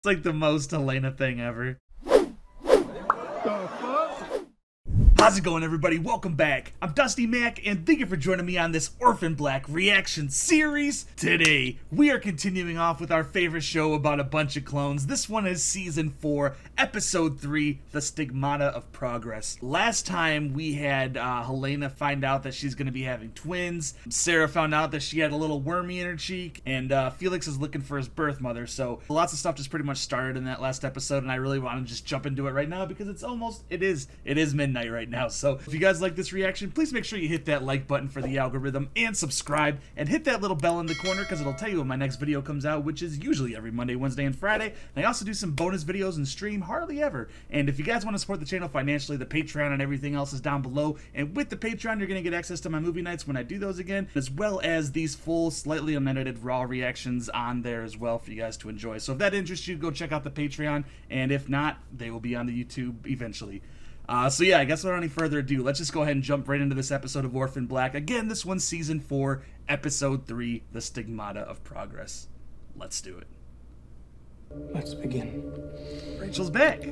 It's like the most Helena thing ever. How's it going, everybody? Welcome back. I'm Dusty Mac, and thank you for joining me on this Orphan Black reaction series. Today, we are continuing off with our favorite show about a bunch of clones. This one is Season 4, Episode 3, The Stigmata of Progress. Last time, we had Helena find out that she's going to be having twins. Sarah found out that she had a little wormy in her cheek, and Felix is looking for his birth mother. So, lots of stuff just pretty much started in that last episode, and I really want to just jump into it right now because it is midnight right now. So if you guys like this reaction, please make sure you hit that like button for the algorithm and subscribe, and hit that little bell in the corner because it'll tell you when my next video comes out, which is usually every Monday, Wednesday, and Friday. And I also do some bonus videos and stream hardly ever. And if you guys want to support the channel financially, the Patreon and everything else is down below. And with the Patreon, you're going to get access to my movie nights when I do those again, as well as these full, slightly unedited raw reactions on there as well for you guys to enjoy. So if that interests you, go check out the Patreon, and if not, they will be on the YouTube eventually. So yeah, I guess without any further ado, let's just go ahead and jump right into this episode of Orphan Black. Again, this one's Season 4, Episode 3, The Stigmata of Progress. Let's do it. Let's begin. Rachel's back.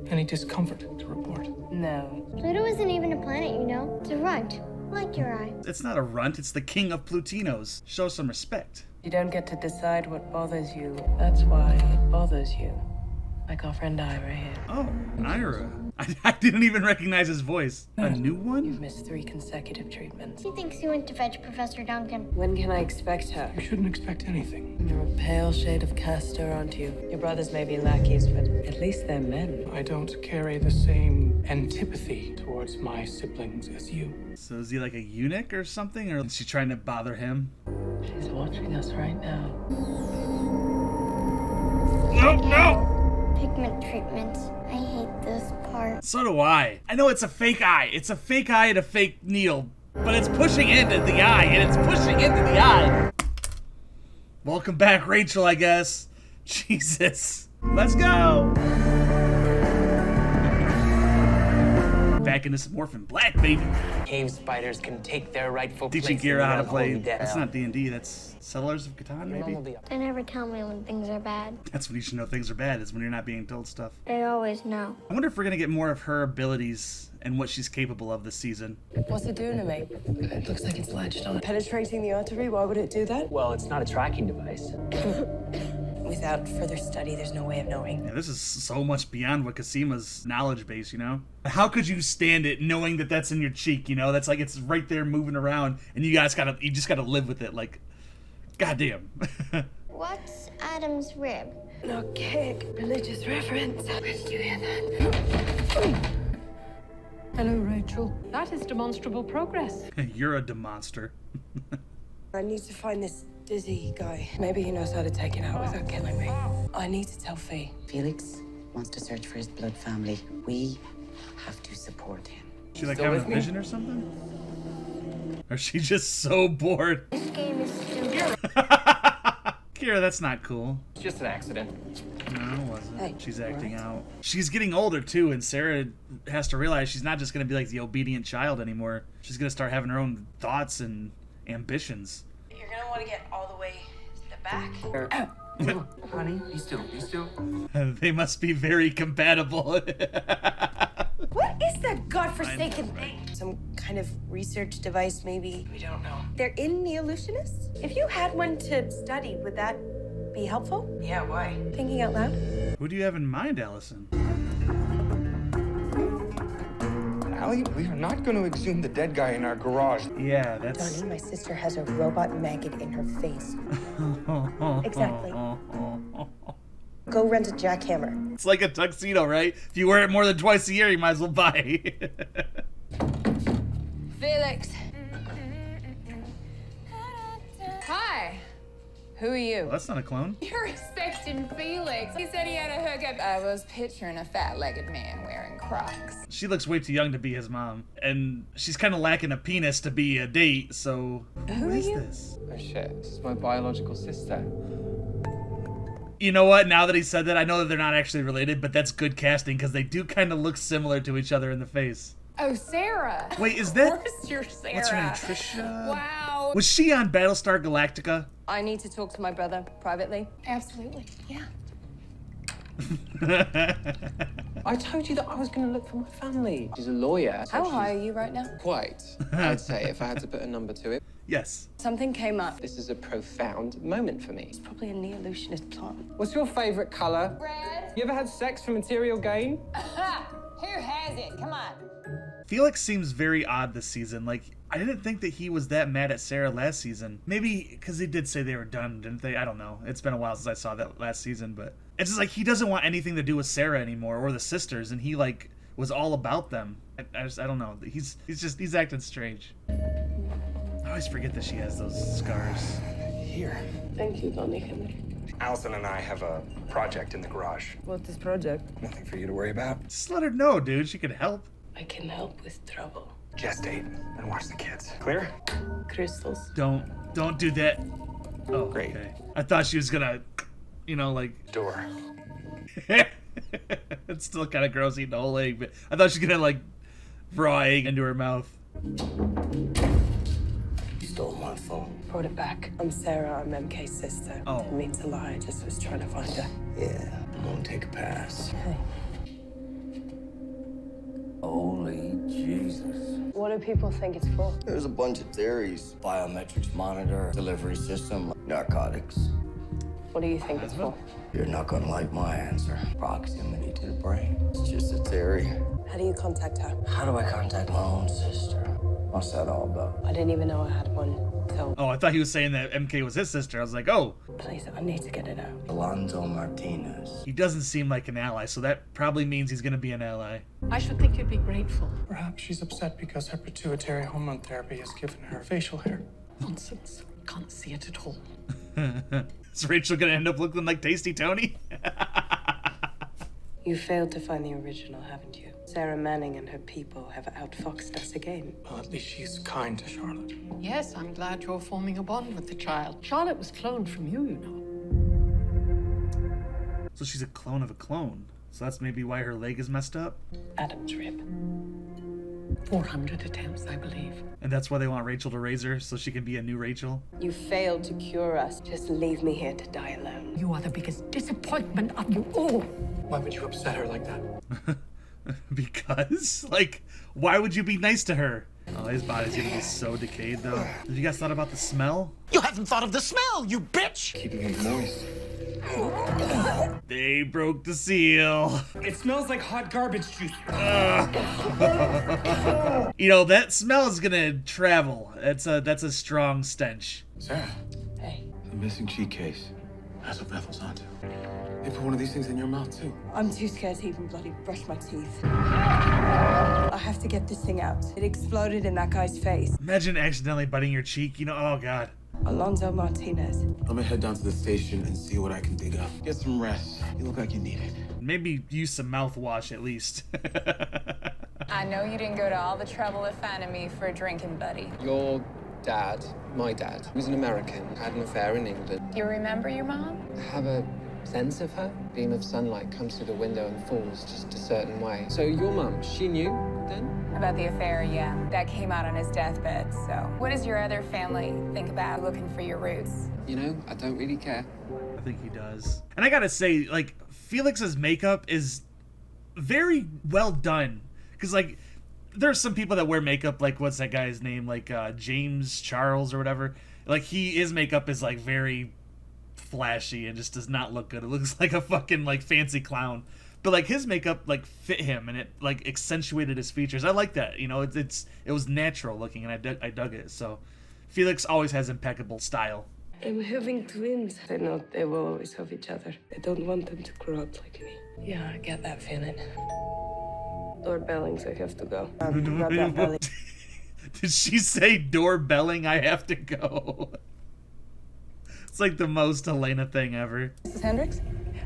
Any discomfort to report? No. Pluto isn't even a planet, you know. It's a runt, like your eye. It's not a runt, it's the king of Plutinos. Show some respect. You don't get to decide what bothers you. That's why it bothers you. Like our friend Ira here. Oh, Ira. I didn't even recognize his voice. A new You've one? missed 3 consecutive treatments. She thinks you went to fetch Professor Duncan. When can I expect her? You shouldn't expect anything. You're a pale shade of castor, aren't you? Your brothers may be lackeys, but at least they're men. I don't carry the same antipathy towards my siblings as you. So is he like a eunuch or something? Or is she trying to bother him? She's watching us right now. No! Pigment treatments. I hate this part. So do I. I know it's a fake eye. It's a fake eye and a fake needle. But it's pushing into the eye, and it's pushing into the eye. Welcome back, Rachel, I guess. Jesus. Let's go. Back into some Orphan Black, baby. Cave spiders can take their rightful place. Teaching Gira how to play. Holy That's Dead. not D&D, that's Settlers of Catan, maybe? They never tell me when things are bad. That's when you should know things are bad, is when you're not being told stuff. They always know. I wonder if we're gonna get more of her abilities and what she's capable of this season. What's it doing to me? It looks like it's latched on. Penetrating the artery? Why would it do that? Well, it's not a tracking device. Without further study, there's no way of knowing. Yeah, this is so much beyond what Casima's knowledge base, you know? How could you stand it knowing that that's in your cheek, you know? That's like, it's right there moving around, and you just gotta live with it, like, goddamn. What's Adam's rib? An archaic religious reference. Did you hear that? Hello, Rachel. That is demonstrable progress. You're a demonster. I need to find this dizzy guy. Maybe he knows how to take it out without killing me. I need to tell Fee. Felix wants to search for his blood family. We have to support him. She like Still having a with me? vision or something? Or she just so bored? This game is stupid. Kira, that's not cool. It's just an accident. No, it wasn't. Hey, She's acting out. She's getting older too, and Sarah has to realize she's not just gonna be like the obedient child anymore. She's gonna start having her own thoughts and ambitions. You're gonna want to get all the way to the back. Honey, be still, be still. They must be very compatible. What is that godforsaken thing? Some kind of research device, maybe? We don't know. They're in Neolutianists? If you had one to study, would that be helpful? Yeah, why? Thinking out loud? Who do you have in mind, Allison? Allie, we are not going to exhume the dead guy in our garage. Yeah, that's... Donnie, my sister has a robot maggot in her face. Exactly. Go rent a jackhammer. It's like a tuxedo, right? If you wear it more than twice a year, you might as well buy it. Felix. Hi. Who are you? Well, that's not a clone. You're expecting Felix. He said he had a hookup. I was picturing a fat-legged man wearing Crocs. She looks way too young to be his mom. And she's kind of lacking a penis to be a date, so... Who is this? Oh shit, this is my biological sister. You know what? Now that he said that, I know that they're not actually related, but that's good casting because they do kind of look similar to each other in the face. Oh, Sarah. Wait, is that... Of course you're Sarah. What's her name? Trisha? Wow. Was she on Battlestar Galactica? I need to talk to my brother privately. Absolutely. Yeah. I told you that I was going to look for my family. She's a lawyer. So How high are you right now? Quite, I'd say, if I had to put a number to it. Yes. Something came up. This is a profound moment for me. It's probably a neo-illusionist plot. What's your favorite color? Red. You ever had sex for material gain? Who has it? Come on. Felix seems very odd this season. Like, I didn't think that he was that mad at Sarah last season. Maybe because they did say they were done, didn't they? I don't know. It's been a while since I saw that last season, but it's just like he doesn't want anything to do with Sarah anymore or the sisters, and he like was all about them. I don't know. He's acting strange. I always forget that she has those scars. Here. Thank you, Donnie Henry. Allison and I have a project in the garage. What's this project? Nothing for you to worry about. Just let her know, dude. She could help. I can help with trouble. Gestate and watch the kids. Clear? Crystals. Don't do that. Oh, Great. Okay. I thought she was gonna, like. Door. It's still kind of gross eating the whole egg, but I thought she was gonna like raw egg into her mouth. You stole my phone. Brought it back. I'm Sarah. I'm MK's sister. Oh. Didn't mean to lie. I just was trying to find her. Yeah, I'm gonna take a pass. Hey. Holy Jesus. What do people think it's for? There's a bunch of theories. Biometrics monitor, delivery system, narcotics. What do you think it's for? You're not gonna like my answer. Proximity to the brain. It's just a theory. How do you contact her? How do I contact my own sister? What's that all about? I didn't even know I had one. So, Oh, I thought he was saying that MK was his sister. I was like, oh, please, I need to get it out. Alonzo Martinez. he doesn't seem like an ally, so that probably means he's gonna be an ally. I should think you'd be grateful. Perhaps she's upset because her pituitary hormone therapy has given her facial hair. Nonsense. Can't see it at all. Is Rachel gonna end up looking like Tasty Tony? You failed to find the original, haven't you? Sarah Manning and her people have outfoxed us again. Well, at least she's kind to Charlotte. Yes, I'm glad you're forming a bond with the child. Charlotte was cloned from you, you know. So she's a clone of a clone. So that's maybe why her leg is messed up. Adam's rib. 400 attempts, I believe. And that's why they want Rachel to raise her, so she can be a new Rachel. You failed to cure us. Just leave me here to die alone. You are the biggest disappointment of you all. Why would you upset her like that? Because, like, why would you be nice to her? Oh, his body's gonna be so decayed, though. Have you guys thought about the smell? You haven't thought of the smell, you bitch! Keeping him moist. They broke the seal. It smells like hot garbage juice. You know, that smell is gonna travel. That's a strong stench. Sarah, Hey, the missing cheek case. That's what Bethel's onto. They put one of these things in your mouth, too. I'm too scared to even bloody brush my teeth. I have to get this thing out. It exploded in that guy's face. Imagine accidentally biting your cheek, you know, oh god. Alonzo Martinez. I'm gonna head down to the station and see what I can dig up. Get some rest. You look like you need it. Maybe use some mouthwash at least. I know you didn't go to all the trouble of finding me for a drinking buddy. Your dad, my dad, was an American, had an affair in England. Do you remember your mom? I have a sense of her. Beam of sunlight comes through the window and falls just a certain way. So your mum, she knew then? About the affair, yeah. That came out on his deathbed, so. What does your other family think about looking for your roots? You know, I don't really care. I think he does. And I gotta say, like, Felix's makeup is very well done. Because, like, there's some people that wear makeup, like, what's that guy's name? Like, James Charles or whatever. Like, his makeup is, like, very flashy and just does not look good. It looks like a fucking, like, fancy clown. But, like, his makeup, like, fit him and it, like, accentuated his features. I like that. You know, it was natural looking and I dug it. So, Felix always has impeccable style. I'm having twins. I know they will always have each other. I don't want them to grow up like me. Yeah, I get that feeling. Doorbellings, I have to go. Rub that belly. Did she say doorbelling? I have to go. It's like the most Helena thing ever. Mrs. Hendricks,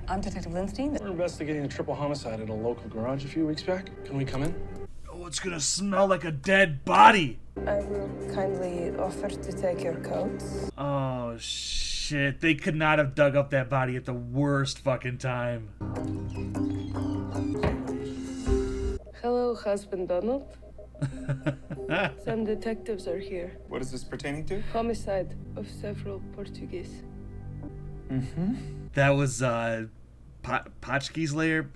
I'm Detective Lindstein. We're investigating a triple homicide at a local garage a few weeks back. Can we come in? Oh, it's gonna smell like a dead body. I will kindly offer to take your coats. Oh, shit. They could not have dug up that body at the worst fucking time. Hello, husband Donald. Some detectives are here. What is this pertaining to? Homicide of several Portuguese. That was, Potchki's lair?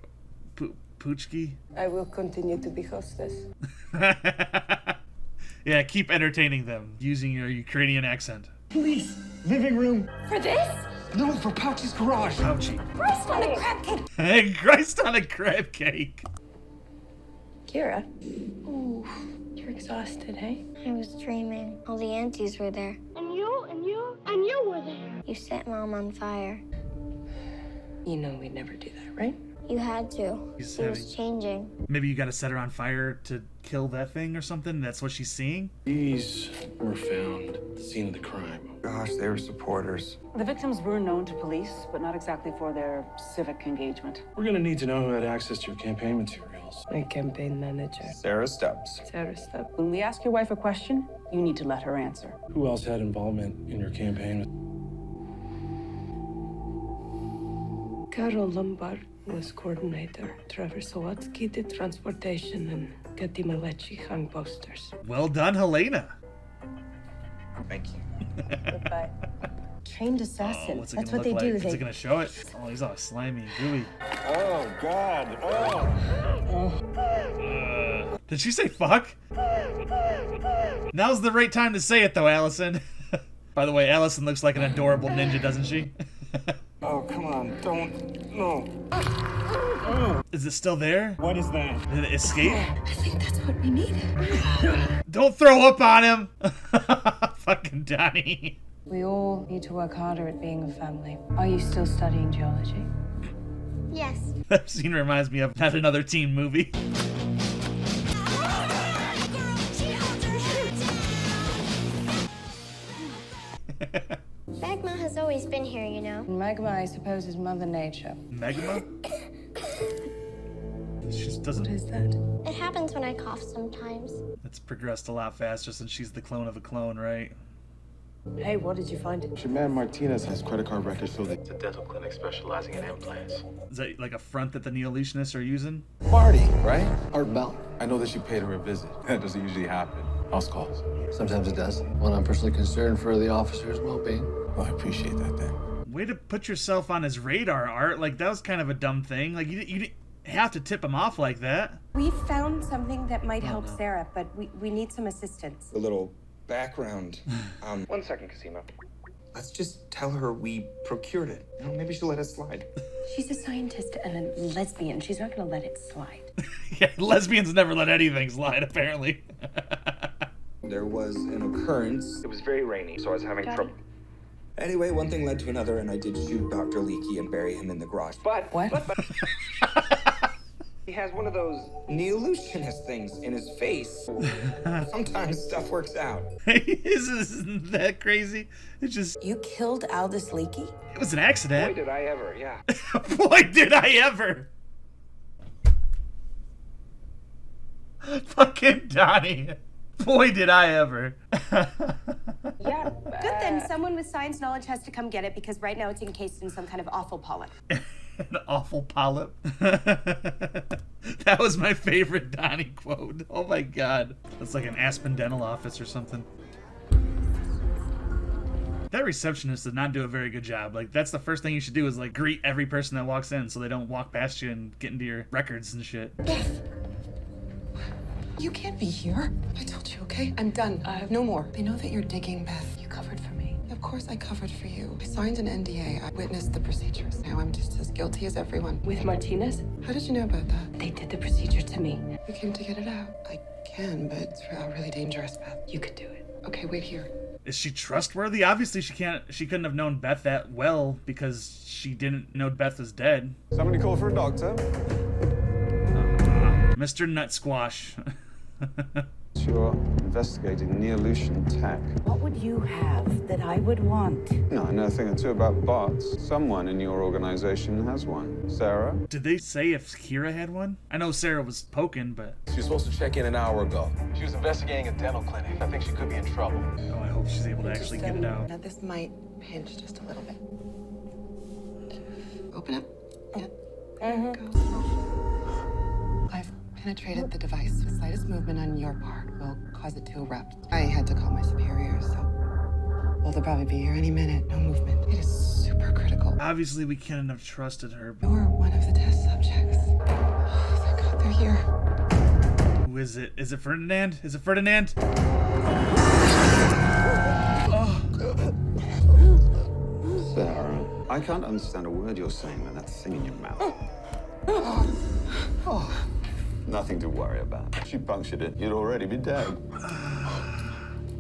Poochki? I will continue to be hostess. Yeah, keep entertaining them using your Ukrainian accent. Please, living room. For this? No, for Pouchy's garage. Pouchy. Christ on a crab cake! Hey, Christ on a crab cake. Kira. Ooh, you're exhausted, hey? I was dreaming. All the aunties were there. And you were there. You set Mom on fire. You know we'd never do that, right? You had to. He's It was changing. Maybe you gotta set her on fire to kill that thing or something? That's what she's seeing? These were found at the scene of the crime. Gosh, they were supporters. The victims were known to police, but not exactly for their civic engagement. We're gonna need to know who had access to your campaign materials. My campaign manager. Sarah Stubbs. Sarah Stubbs. When we ask your wife a question, you need to let her answer. Who else had involvement in your campaign? Carol Lombard was coordinator. Trevor Sawatsky did transportation, and Katy Malechi hung posters. Well done, Helena. Thank you. Goodbye. Trained assassin. What's it That's gonna what they look do. like? Is it gonna show it? Oh, he's all slimy and gooey. Oh, God. Oh. Did she say fuck? Now's the right time to say it, though, Allison. By the way, Allison looks like an adorable ninja, doesn't she? Oh, come on. Don't. No. Is it still there? What is that? Did it escape? I think that's what we need. Don't throw up on him! Fucking Donnie. We all need to work harder at being a family. Are you still studying geology? Yes. That scene reminds me of not another teen movie. Magma has always been here, you know. Magma, I suppose, is Mother Nature. Magma? She just doesn't. What is that? It happens when I cough sometimes. It's progressed a lot faster since she's the clone of a clone, right? Hey, what did you find? Shaman Martinez has credit card records, so it's a dental clinic specializing in implants. Is that like a front that the neo-Leutionists are using? Marty, right? Art Bell. I know that you paid her a visit. That doesn't usually happen. House calls. Sometimes it does. When I'm personally concerned for the officer's well-being. Well, I appreciate that then. Way to put yourself on his radar, Art. Like, that was kind of a dumb thing. Like, you didn't have to tip him off like that. We found something that might help Sarah, but we need some assistance. A little background. 1 second, Casima. Let's just tell her we procured it. You know, maybe she'll let it slide. She's a scientist and a lesbian. She's not gonna let it slide. Yeah, lesbians never let anything slide, apparently. There was an occurrence. It was very rainy, so I was having trouble. Anyway, one thing led to another, and I did shoot Dr. Leakey and bury him in the garage. But What? He has one of those. Neo-Lutionist things in his face. Sometimes stuff works out. Isn't that crazy? It's just, You killed Aldous Leakey? it was an Boy, accident. did I ever, yeah. Boy, did I ever. Fucking Donnie. Boy, did I ever. Yeah. Good, then someone with science knowledge has to come get it because right now it's encased in some kind of awful polyp. An awful polyp. That was my favorite Donnie quote. Oh my god. That's like an Aspen dental office or something. That receptionist did not do a very good job. Like, that's the first thing you should do is, like, greet every person that walks in so they don't walk past you and get into your records and shit. You can't be here. I told you, okay? I'm done. No more. They know that you're digging, Beth. You covered for me. Of course I covered for you. I signed an NDA. I witnessed the procedures. Now I'm just as guilty as everyone. With Martinez? How did you know about that? They did the procedure to me. You came to get it out. I can, but it's really dangerous, Beth. You could do it. Okay, wait here. Is she trustworthy? Obviously she couldn't have known Beth that well because she didn't know Beth was dead. Somebody call for a doctor. Mr. Nut Squash. You're investigating Neo-Lucian tech. What would you have that I would want? No, I know a thing or two about bots. Someone in your organization has one. Sarah? Did they say if Kira had one? I know Sarah was poking, but... She was supposed to check in an hour ago. She was investigating a dental clinic. I think she could be in trouble. Oh, I hope she's able to actually get it out. Now this might pinch just a little bit. Open up. Yeah. There you go. I've penetrated the device. The slightest movement on your part will cause it to erupt. I had to call my superiors, so Well, they'll probably be here any minute. No movement. It is super critical. Obviously, we couldn't have trusted her. But You're one of the test subjects. Oh, thank God they're here. who is it? Is it Ferdinand? Is it Ferdinand? Sarah, I can't understand a word you're saying with that thing in your mouth. Nothing to worry about. If she punctured it, you'd already be dead. What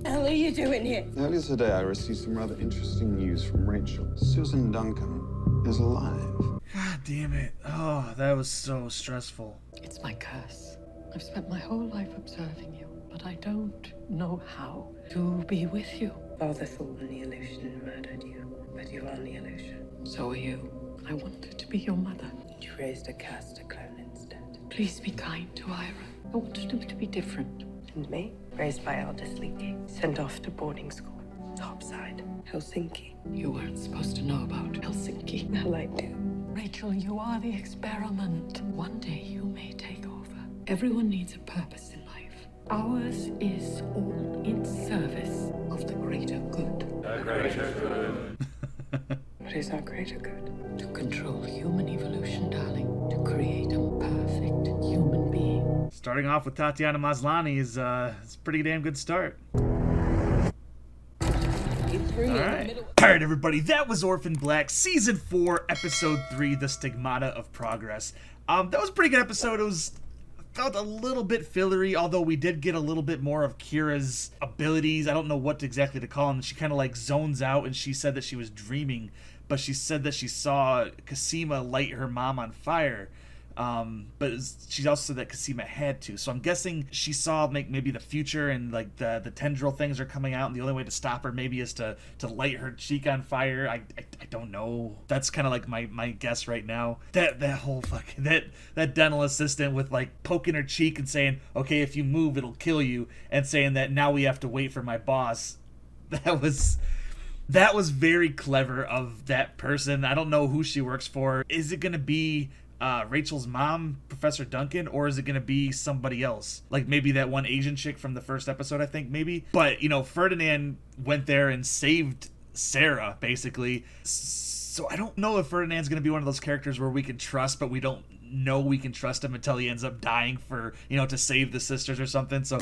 the hell are you doing here? Earlier today, I received some rather interesting news from Rachel. Susan Duncan is alive. God damn it. Oh, that was so stressful. It's my curse. I've spent my whole life observing you, but I don't know how to be with you. Father thought the illusion murdered you, but you are the illusion. So are you. I wanted to be your mother. You raised a caster clone instead. Please be kind to Ira. I wanted him to be different. And me? Raised by eldest Leaky. Sent off to boarding school. Topside. Helsinki. You weren't supposed to know about Helsinki. Well, I do. Rachel, you are the experiment. One day you may take over. Everyone needs a purpose in life. Ours is all in service of the greater good. The greater good. What is our greater good? To control human evolution, darling. To create a perfect human being. Starting off with Tatiana Maslany is it's a pretty damn good start. Alright, everybody, that was Orphan Black, Season 4, Episode 3, The Stigmata of Progress. That was a pretty good episode. It was felt a little bit fillery, although we did get a little bit more of Kira's abilities. I don't know what exactly to call them. She kind of like zones out, and she said that she was dreaming, but she said that she saw Cosima light her mom on fire. But she also said that Cosima had to, so I'm guessing she saw maybe the future, and like the tendril things are coming out, and the only way to stop her maybe is to light her cheek on fire. I don't know. That's kind of like my guess right now. That whole fucking that dental assistant with like poking her cheek and saying, okay, if you move it'll kill you, and saying that now we have to wait for my boss. That was very clever of that person. I don't know who she works for. Is it gonna be Rachel's mom, Professor Duncan, or is it gonna be somebody else? Like maybe that one Asian chick from the first episode, I think, maybe. But you know, Ferdinand went there and saved Sarah, basically. So I don't know if Ferdinand's gonna be one of those characters where we can trust, but we don't know we can trust him until he ends up dying for, you know, to save the sisters or something. So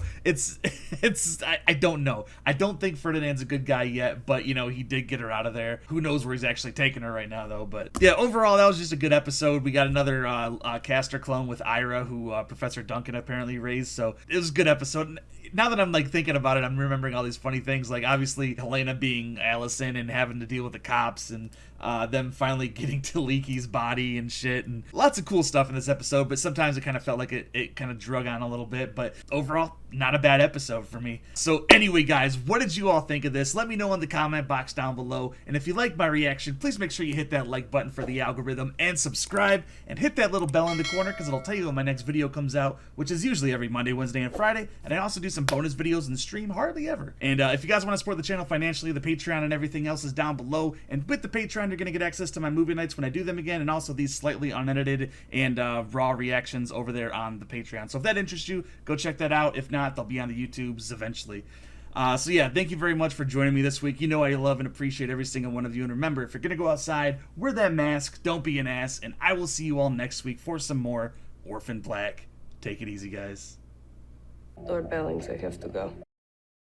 I don't know. I don't think Ferdinand's a good guy yet, but you know, he did get her out of there. Who knows where he's actually taking her right now though. But yeah, overall that was just a good episode. We got another caster clone with Ira, who Professor Duncan apparently raised, so it was a good episode. Now that I'm like thinking about it, I'm remembering all these funny things, like obviously Helena being Allison and having to deal with the cops, and them finally getting to Leaky's body and shit, and lots of cool stuff in this episode. But sometimes it kind of felt like it kind of drug on a little bit, but overall not a bad episode for me. So anyway guys, what did you all think of this? Let me know in the comment box down below, and if you liked my reaction, please make sure you hit that like button for the algorithm, and subscribe, and hit that little bell in the corner because it'll tell you when my next video comes out, which is usually every Monday, Wednesday, and Friday. And I also do some bonus videos and stream hardly ever. And if you guys want to support the channel financially, the Patreon and everything else is down below. And with the Patreon, you're going to get access to my movie nights when I do them again, and also these slightly unedited and raw reactions over there on the Patreon. So if that interests you, go check that out. If not, they'll be on the YouTubes eventually. So yeah, thank you very much for joining me this week. You know I love and appreciate every single one of you. And remember, if you're going to go outside, wear that mask, don't be an ass, and I will see you all next week for some more Orphan Black. Take it easy, guys. Lord Bellings, I have to go.